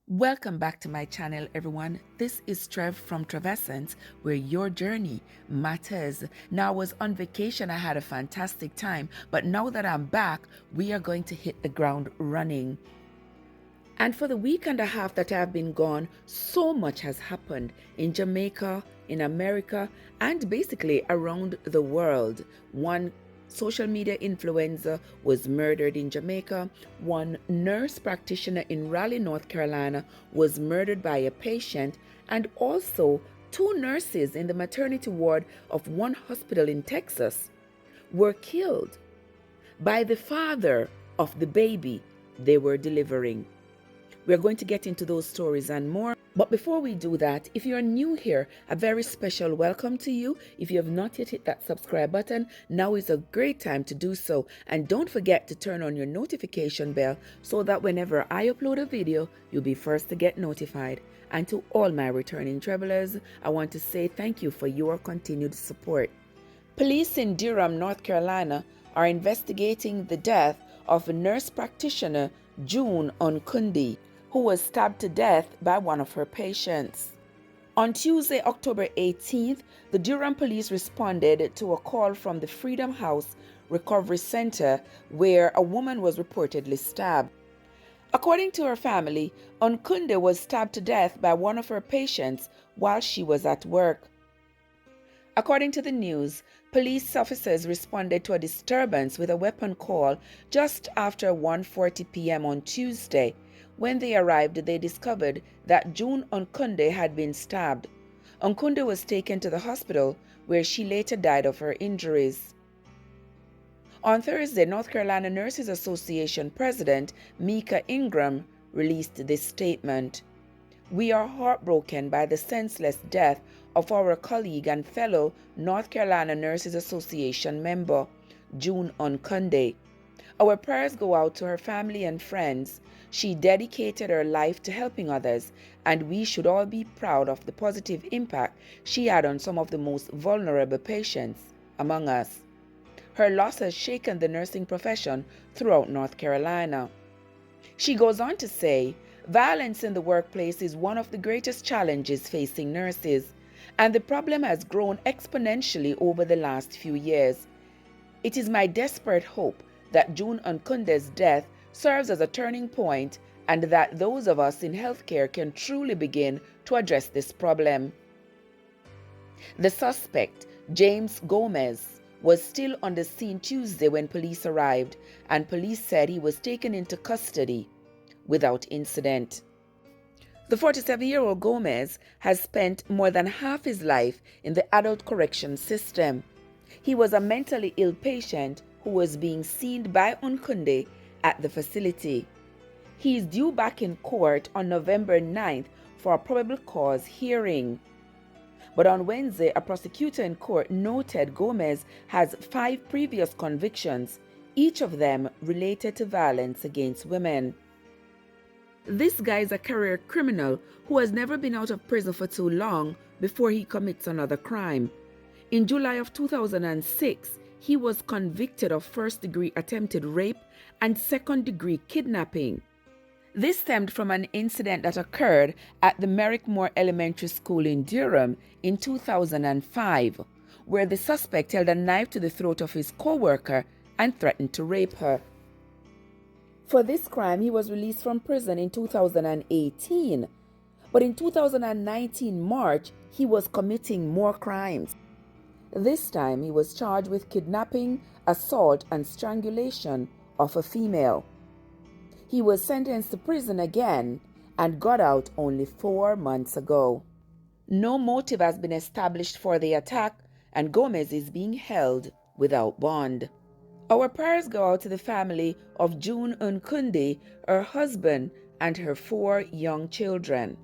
Welcome back to my channel, everyone. This is Trev from Trevessence, where your journey matters. Now, I was on vacation. I had a fantastic time, but now that I'm back, we are going to hit the ground running. And for the week and a half that I've been gone, so much has happened in Jamaica, in America, and basically around the world. One social media influencer was murdered in Jamaica. One nurse practitioner in Raleigh, North Carolina was murdered by a patient. And also, two nurses in the maternity ward of one hospital in Texas were killed by the father of the baby they were delivering. We're going to get into those stories and more. But before we do that, if you're new here, a very special welcome to you. If you have not yet hit that subscribe button, now is a great time to do so. And don't forget to turn on your notification bell so that whenever I upload a video, you'll be first to get notified. And to all my returning travelers, I want to say thank you for your continued support. Police in Durham, North Carolina, are investigating the death of a nurse practitioner, June Onkundi, who was stabbed to death by one of her patients. On Tuesday, October 18th, the Durham police responded to a call from the Freedom House Recovery Center where a woman was reportedly stabbed. According to her family, Onkunde was stabbed to death by one of her patients while she was at work. According to the news, police officers responded to a disturbance with a weapon call just after 1:40 p.m. on Tuesday. When they arrived, they discovered that June Onkunde had been stabbed. Onkunde was taken to the hospital, where she later died of her injuries. On Thursday, North Carolina Nurses Association President Mika Ingram released this statement. We are heartbroken by the senseless death of our colleague and fellow North Carolina Nurses Association member, June Onkunde. Our prayers go out to her family and friends. She dedicated her life to helping others, and we should all be proud of the positive impact she had on some of the most vulnerable patients among us. Her loss has shaken the nursing profession throughout North Carolina. She goes on to say, violence in the workplace is one of the greatest challenges facing nurses, and the problem has grown exponentially over the last few years. It is my desperate hope that June Onkunde's death serves as a turning point and that those of us in healthcare can truly begin to address this problem. The suspect, James Gomez, was still on the scene Tuesday when police arrived, and police said he was taken into custody without incident. The 47-year-old Gomez has spent more than half his life in the adult correction system. He was a mentally ill patient who was being seen by Onkunde at the facility. He is due back in court on November 9th for a probable cause hearing. But on Wednesday, a prosecutor in court noted Gomez has 5 previous convictions, each of them related to violence against women. This guy is a career criminal who has never been out of prison for too long before he commits another crime. In July of 2006, he was convicted of first-degree attempted rape and second-degree kidnapping. This stemmed from an incident that occurred at the Merrickmore Elementary School in Durham in 2005, where the suspect held a knife to the throat of his co-worker and threatened to rape her. For this crime, he was released from prison in 2018, but in 2019 March, he was committing more crimes. This time, he was charged with kidnapping, assault, and strangulation of a female. He was sentenced to prison again and got out only 4 months ago. No motive has been established for the attack, and Gomez is being held without bond. Our prayers go out to the family of June Onkunde, her husband, and her 4 young children.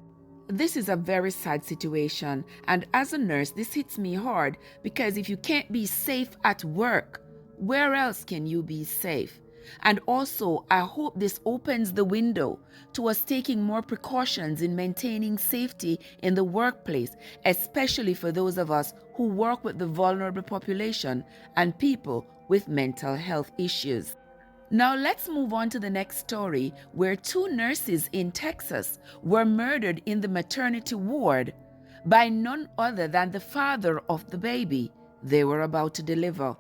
This is a very sad situation, and as a nurse, this hits me hard because if you can't be safe at work, where else can you be safe? And also, I hope this opens the window to us taking more precautions in maintaining safety in the workplace, especially for those of us who work with the vulnerable population and people with mental health issues. Now let's move on to the next story, where two nurses in Texas were murdered in the maternity ward by none other than the father of the baby they were about to deliver.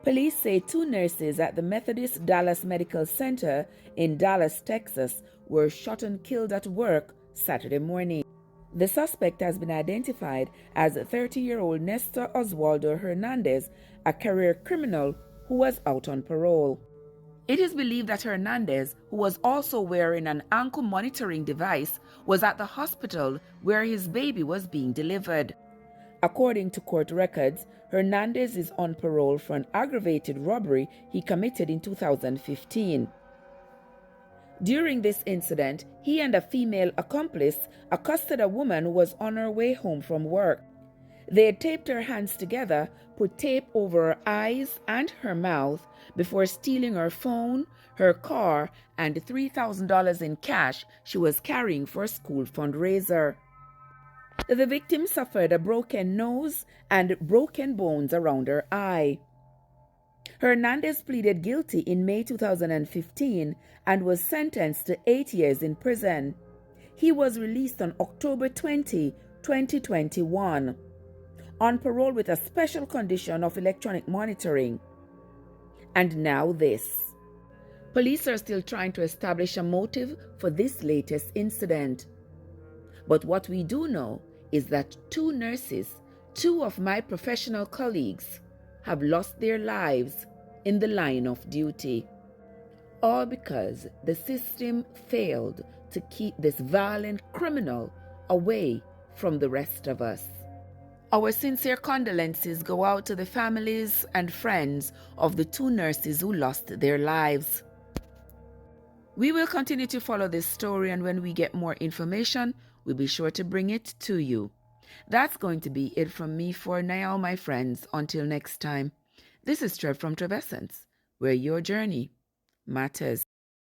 Police say two nurses at the Methodist Dallas Medical Center in Dallas, Texas, were shot and killed at work Saturday morning. The suspect has been identified as 30-year-old Nestor Oswaldo Hernandez, a career criminal who was out on parole. It is believed that Hernandez, who was also wearing an ankle monitoring device, was at the hospital where his baby was being delivered. According to court records, Hernandez is on parole for an aggravated robbery he committed in 2015. During this incident, he and a female accomplice accosted a woman who was on her way home from work. They had taped her hands together, put tape over her eyes and her mouth before stealing her phone, her car, and $3,000 in cash she was carrying for a school fundraiser. The victim suffered a broken nose and broken bones around her eye. Hernandez pleaded guilty in May 2015 and was sentenced to 8 years in prison. He was released on October 20, 2021, on parole with a special condition of electronic monitoring. And now this. Police are still trying to establish a motive for this latest incident. But what we do know is that two nurses, two of my professional colleagues, have lost their lives in the line of duty. All because the system failed to keep this violent criminal away from the rest of us. Our sincere condolences go out to the families and friends of the two nurses who lost their lives. We will continue to follow this story, and when we get more information, we'll be sure to bring it to you. That's going to be it from me for now, my friends. Until next time, this is Trev from Trev Essence, where your journey matters.